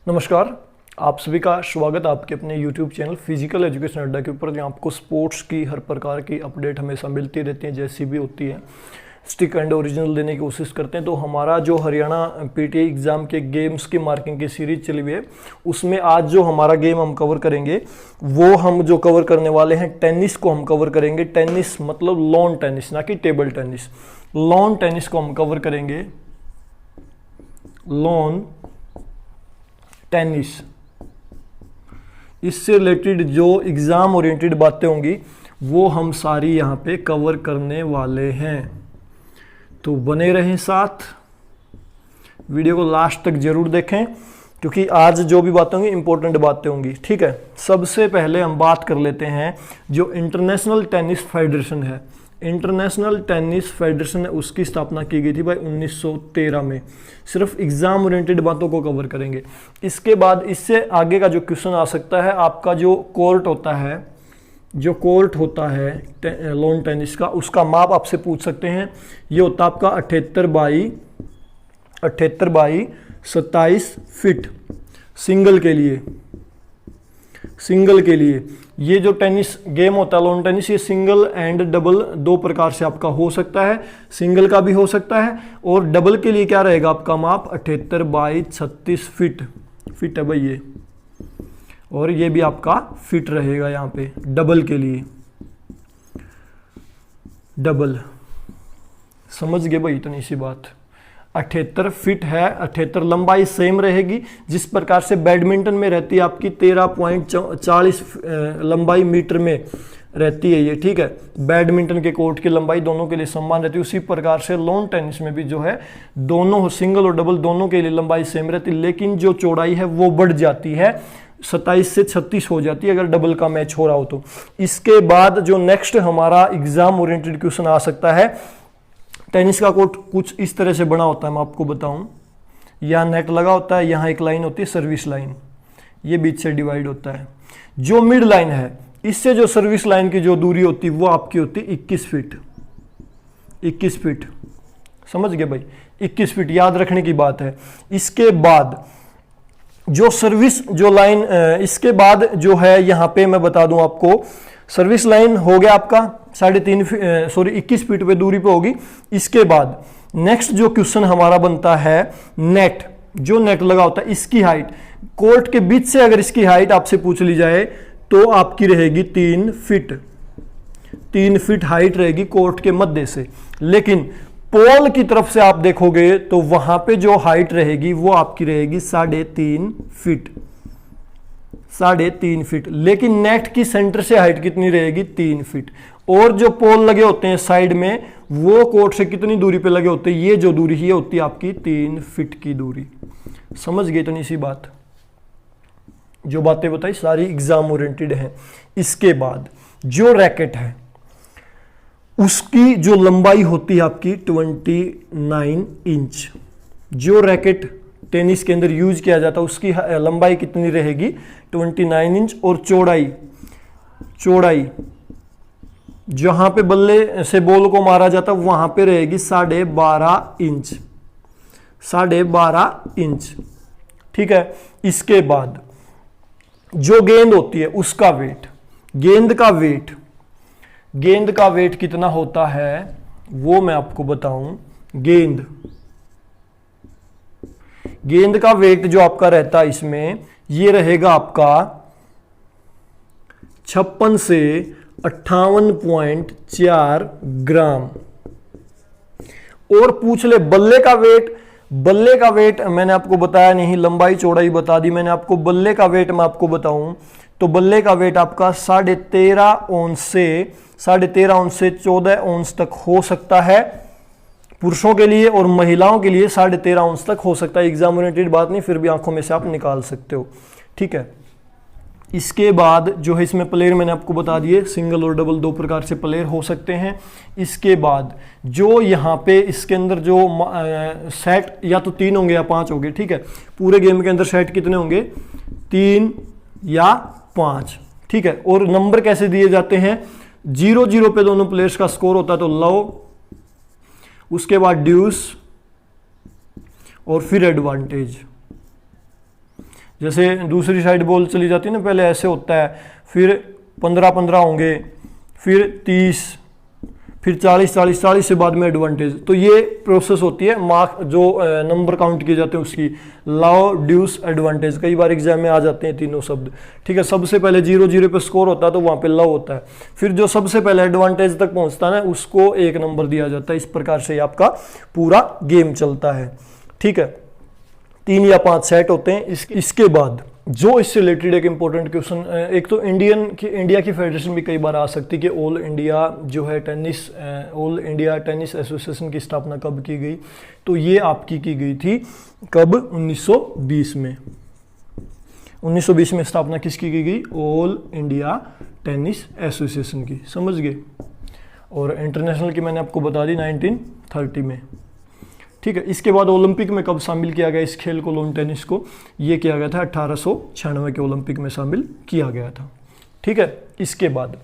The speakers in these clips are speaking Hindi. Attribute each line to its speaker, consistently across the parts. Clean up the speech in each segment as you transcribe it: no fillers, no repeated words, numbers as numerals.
Speaker 1: नमस्कार, आप सभी का स्वागत है आपके अपने YouTube चैनल फिजिकल एजुकेशन अड्डा के ऊपर, जहाँ आपको स्पोर्ट्स की हर प्रकार की अपडेट हमेशा मिलती रहती है, जैसी भी होती है स्टिक एंड ओरिजिनल देने की कोशिश करते हैं। तो हमारा जो हरियाणा पीटीआई एग्ज़ाम के गेम्स की मार्किंग की सीरीज चली हुई है, उसमें आज जो हमारा गेम हम कवर करेंगे वो हम जो कवर करने वाले हैं टेनिस को हम कवर करेंगे। टेनिस मतलब लॉन टेनिस, ना कि टेबल टेनिस। लॉन टेनिस को हम कवर करेंगे, लॉन टेनिस। इससे रिलेटेड जो एग्ज़ाम ओरिएंटेड बातें होंगी वो हम सारी यहाँ पे कवर करने वाले हैं, तो बने रहें साथ, वीडियो को लास्ट तक जरूर देखें क्योंकि आज जो भी बातें होंगी इंपॉर्टेंट बातें होंगी। ठीक है, सबसे पहले हम बात कर लेते हैं जो इंटरनेशनल टेनिस फेडरेशन है। इंटरनेशनल टेनिस फेडरेशन है, उसकी स्थापना की गई थी भाई 1913 में। सिर्फ एग्जाम ओरिएंटेड बातों को कवर करेंगे। इसके बाद इससे आगे का जो क्वेश्चन आ सकता है, आपका जो कोर्ट होता है, जो कोर्ट होता है लॉन टेनिस का, उसका माप आपसे पूछ सकते हैं। ये होता है आपका 78 बाई 27 फीट सिंगल के लिए। सिंगल के लिए ये जो टेनिस गेम होता है लॉन टेनिस, ये सिंगल एंड डबल दो प्रकार से आपका हो सकता है। सिंगल का भी हो सकता है और डबल के लिए क्या रहेगा आपका माप 78 बाई 36 फीट है भाई ये, और ये भी आपका फिट रहेगा यहाँ पे डबल के लिए। डबल समझ गए भाई, इतनी सी बात। 78 फीट है, 78 लंबाई सेम रहेगी जिस प्रकार से बैडमिंटन में रहती है आपकी 13.40 लंबाई मीटर में रहती है ये। ठीक है, बैडमिंटन के कोर्ट की लंबाई दोनों के लिए समान रहती है। उसी प्रकार से लॉन टेनिस में भी जो है दोनों सिंगल और डबल दोनों के लिए लंबाई सेम रहती है, लेकिन जो चौड़ाई है वो बढ़ जाती है, 27 से 36 हो जाती है अगर डबल का मैच हो रहा हो तो। इसके बाद जो नेक्स्ट हमारा एग्जाम ओरिएंटेड क्वेश्चन आ सकता है, टेनिस का कोर्ट कुछ इस तरह से बना होता है, मैं आपको बताऊं। यहाँ नेट लगा होता है, यहाँ एक लाइन होती है सर्विस लाइन, ये बीच से डिवाइड होता है। जो मिड लाइन है, इससे जो सर्विस लाइन की जो दूरी होती है वो आपकी होती है 21 फीट। 21 फीट समझ गए भाई, 21 फीट याद रखने की बात है। इसके बाद जो सर्विस जो लाइन, इसके बाद जो है यहाँ पे मैं बता दूं आपको, सर्विस लाइन हो गया आपका 21 फीट पे दूरी पे होगी। इसके बाद नेक्स्ट जो क्वेश्चन हमारा बनता है नेट, जो नेट लगा होता है इसकी हाइट, कोर्ट के बीच से अगर इसकी हाइट आपसे पूछ ली जाए तो आपकी रहेगी 3 फीट। 3 फीट हाइट रहेगी कोर्ट के मध्य से, लेकिन पोल की तरफ से आप देखोगे तो वहां पे जो हाइट रहेगी वो आपकी रहेगी 3.5 फीट। 3.5 फीट, लेकिन नेट की सेंटर से हाइट कितनी रहेगी 3 फीट। और जो पोल लगे होते हैं साइड में वो कोर्ट से कितनी दूरी पे लगे होते हैं, ये जो दूरी है होती है आपकी 3 फीट की दूरी। समझ गए इतनी सी बात, जो बातें बताई सारी एग्जाम ओरिएंटेड है। इसके बाद जो रैकेट है उसकी जो लंबाई होती है आपकी 29 इंच। जो रैकेट टेनिस के अंदर यूज किया जाता है उसकी लंबाई कितनी रहेगी 29 इंच, और चौड़ाई जहां पे बल्ले से बॉल को मारा जाता है वहां पे रहेगी 12.5 इंच। 12.5 इंच। ठीक है, इसके बाद जो गेंद होती है उसका वेट, गेंद का वेट कितना होता है वो मैं आपको बताऊं। गेंद का वेट जो आपका रहता है इसमें, ये रहेगा आपका 56 से 58.4 ग्राम। और पूछ ले बल्ले का वेट मैंने आपको बताया नहीं, लंबाई चौड़ाई बता दी मैंने आपको। बल्ले का वेट मैं आपको बताऊं तो बल्ले का वेट आपका 13.5 औंस से 14 औंस तक हो सकता है पुरुषों के लिए, और महिलाओं के लिए 13.5 औंस तक हो सकता है। एग्जाम ओरिएंटेड बात नहीं, फिर भी आंखों में से आप निकाल सकते हो। ठीक है, इसके बाद जो है इसमें प्लेयर मैंने आपको बता दिए, सिंगल और डबल दो प्रकार से प्लेयर हो सकते हैं। इसके बाद जो यहाँ पे इसके अंदर जो सेट या तो 3 होंगे या 5 होंगे। ठीक है, पूरे गेम के अंदर सेट कितने होंगे 3 या 5। ठीक है, और नंबर कैसे दिए जाते हैं, 0-0 पे दोनों प्लेयर्स का स्कोर होता है तो लव, उसके बाद ड्यूस और फिर एडवांटेज। जैसे दूसरी साइड बॉल चली जाती है ना, पहले ऐसे होता है, फिर 15-15 होंगे, फिर 30, फिर 40 से बाद में एडवांटेज। तो ये प्रोसेस होती है मार्क जो नंबर काउंट किए जाते हैं उसकी, लाओ ड्यूस एडवांटेज। कई बार एग्जाम में आ जाते हैं तीनों शब्द, ठीक है। सबसे पहले 0-0 पे स्कोर होता है तो वहाँ पे लाओ होता है, फिर जो सबसे पहले एडवांटेज तक पहुँचता है ना उसको 1 नंबर दिया जाता है। इस प्रकार से आपका पूरा गेम चलता है, ठीक है। 3 या 5 सेट होते हैं। इसके बाद जो इससे रिलेटेड एक इंपॉर्टेंट क्वेश्चन, एक तो इंडिया की फेडरेशन भी कई बार आ सकती है कि ऑल इंडिया जो है ऑल इंडिया टेनिस एसोसिएशन की स्थापना कब की गई, तो ये आपकी की गई थी कब, 1920 में। 1920 में स्थापना किसकी की गई, ऑल इंडिया टेनिस एसोसिएशन की, समझ गए। और इंटरनेशनल की मैंने आपको बता दी 1930 में, ठीक है। इसके बाद ओलंपिक में कब शामिल किया गया इस खेल को, लॉन टेनिस को, ये किया गया था 1896 के ओलंपिक में शामिल किया गया था, ठीक है। इसके बाद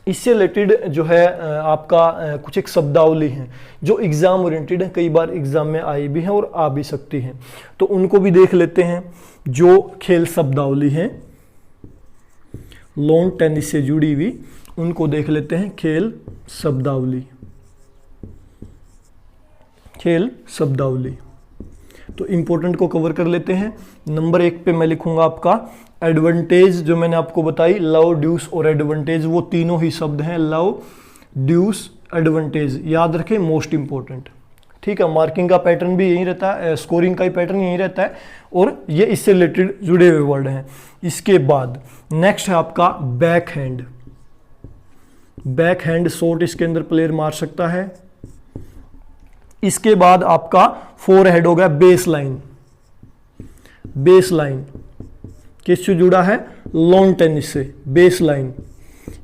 Speaker 1: इससे रिलेटेड जो है आपका कुछ एक शब्दावली हैं जो एग्जाम ओरिएंटेड है, कई बार एग्जाम में आई भी हैं और आ भी सकती हैं, तो उनको भी देख लेते हैं। जो खेल शब्दावली है लॉन टेनिस से जुड़ी हुई, उनको देख लेते हैं। खेल शब्दावली, खेल शब्दावली, तो इंपॉर्टेंट को कवर कर लेते हैं। नंबर 1 पे मैं लिखूंगा आपका एडवांटेज, जो मैंने आपको बताई, लव, ड्यूस और एडवांटेज, वो तीनों ही शब्द हैं, लव, ड्यूस, एडवांटेज, याद रखें, मोस्ट इंपॉर्टेंट, ठीक है। मार्किंग का पैटर्न भी यही रहता है, स्कोरिंग का ही पैटर्न यही रहता है, और ये इससे रिलेटेड जुड़े हुए वर्ड हैं। इसके बाद नेक्स्ट है आपका back hand. Back hand shot इसके अंदर प्लेयर मार सकता है। इसके बाद आपका 4 हेड हो गया बेस लाइन। बेस लाइन किससे जुड़ा है, लॉन टेनिस से, बेस लाइन।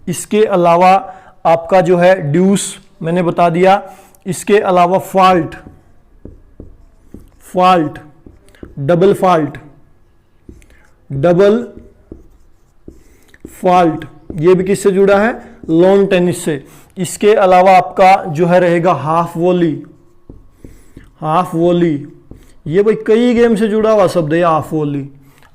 Speaker 1: इसके अलावा आपका जो है ड्यूस मैंने बता दिया। इसके अलावा fault, fault, double fault, double fault, ये भी किससे जुड़ा है, लॉन टेनिस से। इसके अलावा आपका जो है रहेगा हाफ वॉली। हाफ वॉली, ये भाई कई गेम से जुड़ा हुआ शब्द है हाफ वॉली,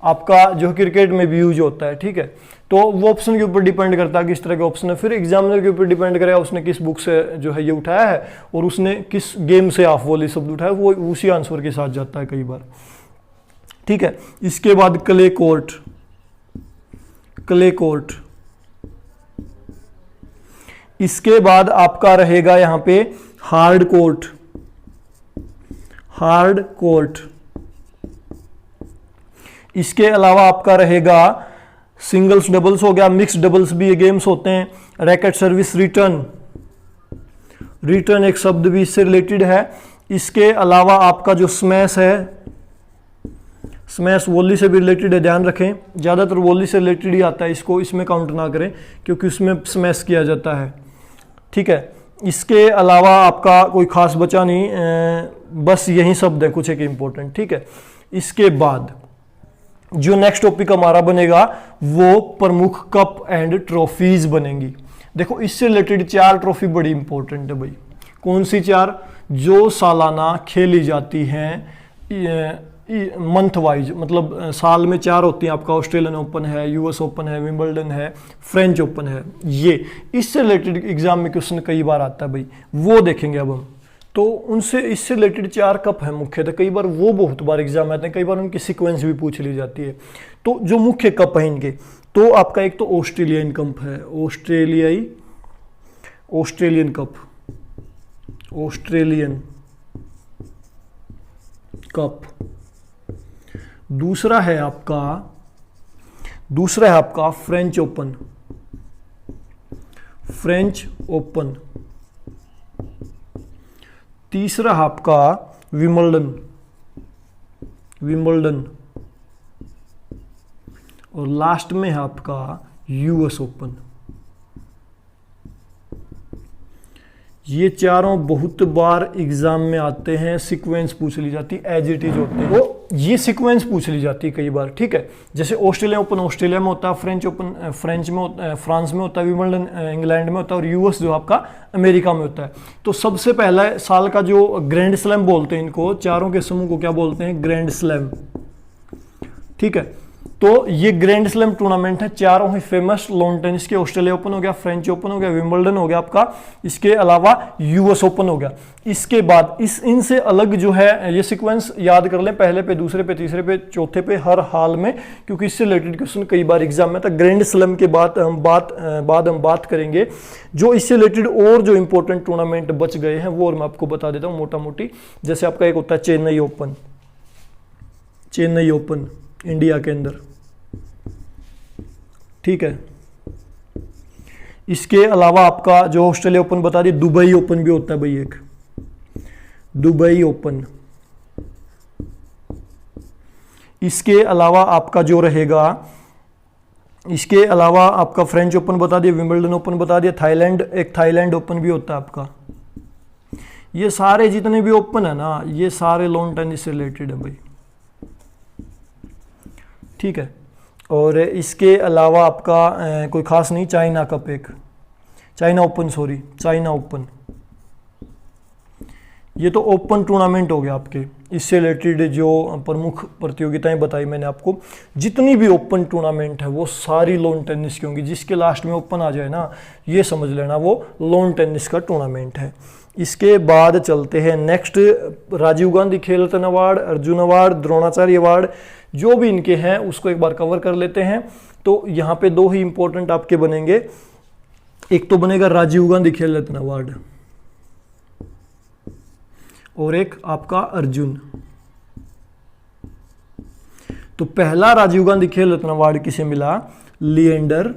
Speaker 1: आपका जो क्रिकेट में भी यूज होता है, ठीक है। तो वो ऑप्शन के ऊपर डिपेंड करता है किस तरह का ऑप्शन है, फिर एग्जामिनर के ऊपर डिपेंड करेगा उसने किस बुक से जो है ये उठाया है और उसने किस गेम से हाफ वॉली शब्द उठाया, वो उसी आंसर के साथ जाता है कई बार, ठीक है। इसके बाद क्ले कोर्ट, क्ले कोर्ट। इसके बाद आपका रहेगा यहां पे हार्ड कोर्ट, हार्ड कोर्ट। इसके अलावा आपका रहेगा सिंगल्स, डबल्स हो गया, मिक्स डबल्स भी ये गेम्स होते हैं। रैकेट सर्विस, रिटर्न, रिटर्न एक शब्द भी इससे रिलेटेड है। इसके अलावा आपका जो स्मैश है, स्मैश वॉली से भी रिलेटेड है, ध्यान रखें, ज़्यादातर वॉली से रिलेटेड ही आता है, इसको इसमें काउंट ना करें क्योंकि उसमें स्मैश किया जाता है, ठीक है। इसके अलावा आपका कोई खास बचा नहीं, बस यही शब्द है कुछ एक इंपॉर्टेंट, ठीक है। इसके बाद जो नेक्स्ट टॉपिक हमारा बनेगा वो प्रमुख कप एंड ट्रॉफीज बनेंगी। देखो इससे रिलेटेड 4 ट्रॉफी बड़ी इंपॉर्टेंट है भाई। कौन सी 4? जो सालाना खेली जाती हैं मंथ वाइज, मतलब साल में 4 होती हैं। आपका ऑस्ट्रेलियन ओपन है, यूएस ओपन है, विंबलडन है, फ्रेंच ओपन है। ये इससे रिलेटेड एग्जाम में क्वेश्चन कई बार आता है भाई, वो देखेंगे अब हम। तो उनसे इससे रिलेटेड 4 कप हैं मुख्यतः, कई बार वो बहुत बार एग्जाम आते हैं, कई बार उनकी सीक्वेंस भी पूछ ली जाती है। तो जो मुख्य कप है इनके, तो आपका एक तो ऑस्ट्रेलियन कप है, ऑस्ट्रेलियन कप, ऑस्ट्रेलियन कप। दूसरा है आपका फ्रेंच ओपन, फ्रेंच ओपन। तीसरा है आपका विंबलडन, विंबलडन। और लास्ट में है आपका यूएस ओपन। ये चारों बहुत बार एग्जाम में आते हैं, सीक्वेंस पूछ ली जाती है, एज इट इज होते हैं वो, ये सीक्वेंस पूछ ली जाती है कई बार, ठीक है। जैसे ऑस्ट्रेलिया ओपन ऑस्ट्रेलिया में होता है, फ्रेंच ओपन फ्रेंच में होता है, फ्रांस में होता है, विंबलडन इंग्लैंड में होता है, और यूएस जो आपका अमेरिका में होता है। तो सबसे पहला साल का जो ग्रैंड स्लैम बोलते हैं इनको, चारों के समूह को क्या बोलते हैं? Grand slam. ठीक है, तो ये ग्रैंड स्लैम टूर्नामेंट है, चारों ही फेमस, लॉन टेनिस के ऑस्ट्रेलिया ओपन हो गया, फ्रेंच ओपन हो गया, विंबलडन हो गया आपका, इसके अलावा यूएस ओपन हो गया। इसके बाद इनसे अलग जो है ये सीक्वेंस याद कर लें, पहले पे, दूसरे पे, तीसरे पे, चौथे पे, हर हाल में, क्योंकि इससे रिलेटेड क्वेश्चन कई बार एग्जाम में था। ग्रैंड स्लैम के बाद हम बात करेंगे जो इससे रिलेटेड और जो इंपॉर्टेंट टूर्नामेंट बच गए हैं वो, और मैं आपको बता देता हूँ मोटा मोटी। जैसे आपका एक होता है चेन्नई ओपन इंडिया के अंदर, ठीक है। इसके अलावा आपका जो ऑस्ट्रेलिया ओपन बता दिए, दुबई ओपन भी होता है भाई, एक दुबई ओपन। इसके अलावा आपका जो रहेगा, इसके अलावा आपका फ्रेंच ओपन बता दिया, विंबलडन ओपन बता दिया, थाईलैंड ओपन भी होता है आपका। ये सारे जितने भी ओपन है ना, ये सारे लॉन टेनिस से रिलेटेड है भाई, ठीक है। और इसके अलावा आपका कोई खास नहीं, चाइना ओपन, ये तो ओपन टूर्नामेंट हो गया आपके। इससे रिलेटेड जो प्रमुख प्रतियोगिताएं बताई मैंने आपको, जितनी भी ओपन टूर्नामेंट है वो सारी लॉन टेनिस की होंगी। जिसके लास्ट में ओपन आ जाए ना, ये समझ लेना वो लॉन टेनिस का टूर्नामेंट है। इसके बाद चलते हैं next, Rajiv Gandhi Khel Ratna award, Arjuna award, Dronacharya award, जो भी इनके हैं उसको एक बार कवर कर लेते हैं। तो यहाँ पे दो ही इंपॉर्टेंट आपके बनेंगे, एक तो बनेगा राजीव गांधी खेल रत्न अवार्ड और एक आपका अर्जुन। तो पहला राजीव गांधी खेल रत्न अवार्ड किसे मिला? लिएंडर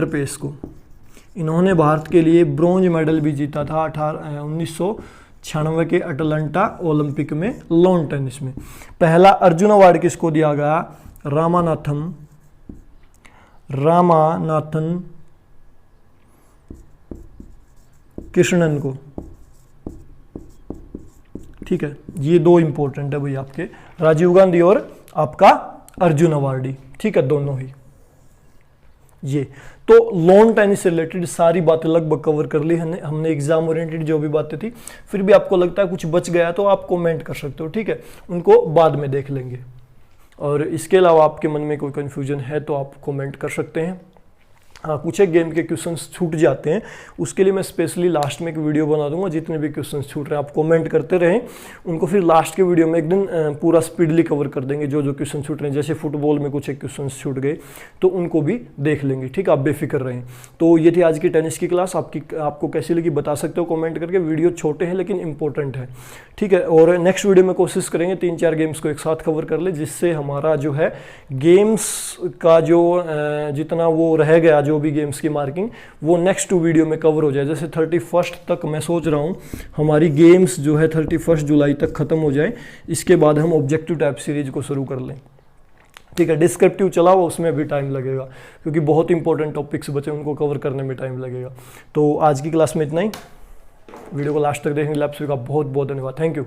Speaker 1: पेस को। इन्होंने भारत के लिए ब्रॉन्ज मेडल भी जीता था 1996 के अटलांटा ओलंपिक में लॉन टेनिस में। पहला अर्जुन अवार्ड किसको दिया गया? रामानाथन कृष्णन को, ठीक है। ये दो इंपॉर्टेंट है भाई आपके, राजीव गांधी और आपका अर्जुन अवार्डी, ठीक है, दोनों ही। ये तो लॉन टेनिस से रिलेटेड सारी बातें लगभग कवर कर ली हमने एग्जाम ओरिएंटेड जो भी बातें थी। फिर भी आपको लगता है कुछ बच गया तो आप कमेंट कर सकते हो, ठीक है, उनको बाद में देख लेंगे। और इसके अलावा आपके मन में कोई कंफ्यूजन है तो आप कमेंट कर सकते हैं। हाँ, कुछ एक गेम के क्वेश्चंस छूट जाते हैं, उसके लिए मैं स्पेशली लास्ट में एक वीडियो बना दूंगा। जितने भी क्वेश्चंस छूट रहे हैं आप कमेंट करते रहें, उनको फिर लास्ट के वीडियो में एक दिन पूरा स्पीडली कवर कर देंगे। जो जो क्वेश्चन छूट रहे हैं, जैसे फुटबॉल में कुछ एक क्वेश्चंस छूट गए तो उनको भी देख लेंगे, ठीक है, आप बेफिक्र रहें। तो ये थी आज की टेनिस की क्लास। आपको कैसी लगी बता सकते हो कमेंट करके। वीडियो छोटे हैं लेकिन इंपॉर्टेंट है, ठीक है। और नेक्स्ट वीडियो में कोशिश करेंगे 3-4 गेम्स को एक साथ कवर कर ले, जिससे हमारा जो है गेम्स का जो जितना वो रह गया, जो भी गेम्स की मार्किंग, वो नेक्स्ट वीडियो में कवर हो जाए। जैसे 31 तक मैं सोच रहा हूँ हमारी गेम्स जो है 31 जुलाई तक खत्म हो जाए। इसके बाद हम ऑब्जेक्टिव टाइप सीरीज को शुरू कर लें, ठीक है। डिस्क्रिप्टिव चला हुआ, उसमें भी टाइम लगेगा क्योंकि बहुत इंपॉर्टेंट टॉपिक्स बचे, उनको कवर करने में टाइम लगेगा। तो आज की क्लास में इतना ही। वीडियो को लास्ट तक देखने के लिए आप सभी का बहुत बहुत धन्यवाद। Thank you.